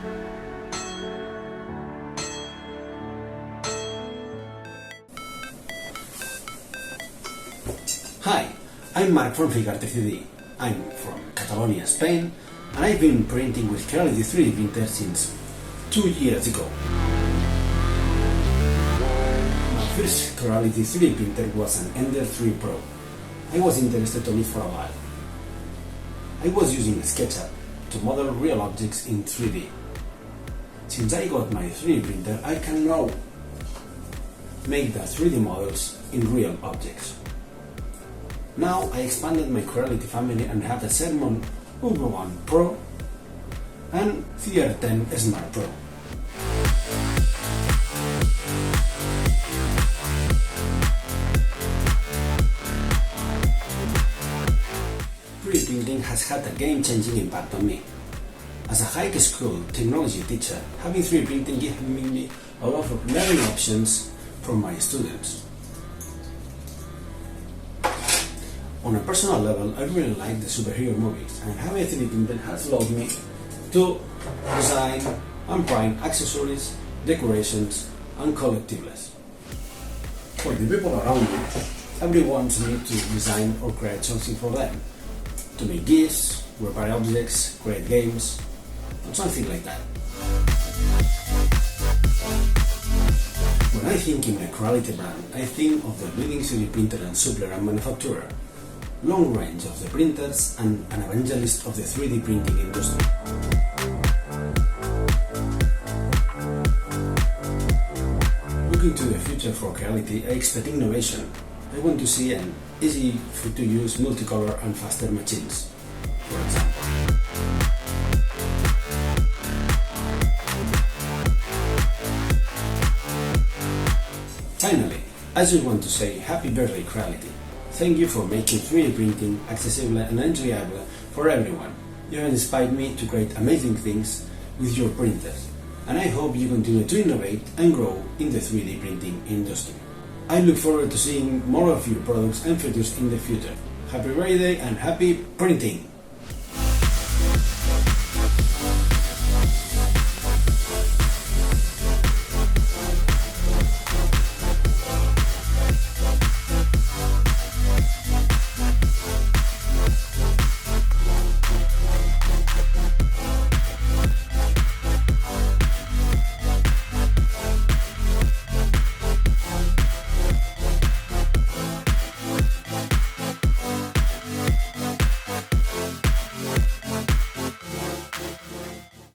Hi, I'm Mark from Frikarte3D. I'm from Catalonia, Spain, and I've been printing with Creality 3D printer since 2 years ago. My first Creality 3D printer was an Ender 3 Pro. I was interested on it for a while. I was using SketchUp to model real objects in 3D. Since I got my 3D printer, I can now make the 3D models in real objects. Now I expanded my Creality family and have the Sermoon V1 Pro and Frikarte3D Smart Pro. Printing has had a game-changing impact on me. As a high school technology teacher, having 3D printing gives me a lot of learning options for my students. On a personal level, I really like the superhero movies, and having a 3D printer has allowed me to design and print accessories, decorations, and collectibles. For the people around me, everyone wants me to design or create something for them, to make gifts, repair objects, create games, and something like that. When I think in a Creality brand, I think of the leading 3D printer and supplier and manufacturer, long range of the printers, and an evangelist of the 3D printing industry. Looking to the future for Creality, I expect innovation. I want to see an easy to use multicolor and faster machines, for example. Finally, I just want to say happy birthday Creality. Thank you for making 3D printing accessible and enjoyable for everyone. You have inspired me to create amazing things with your printers, and I hope you continue to innovate and grow in the 3D printing industry. I look forward to seeing more of your products and features in the future. Happy birthday and happy printing!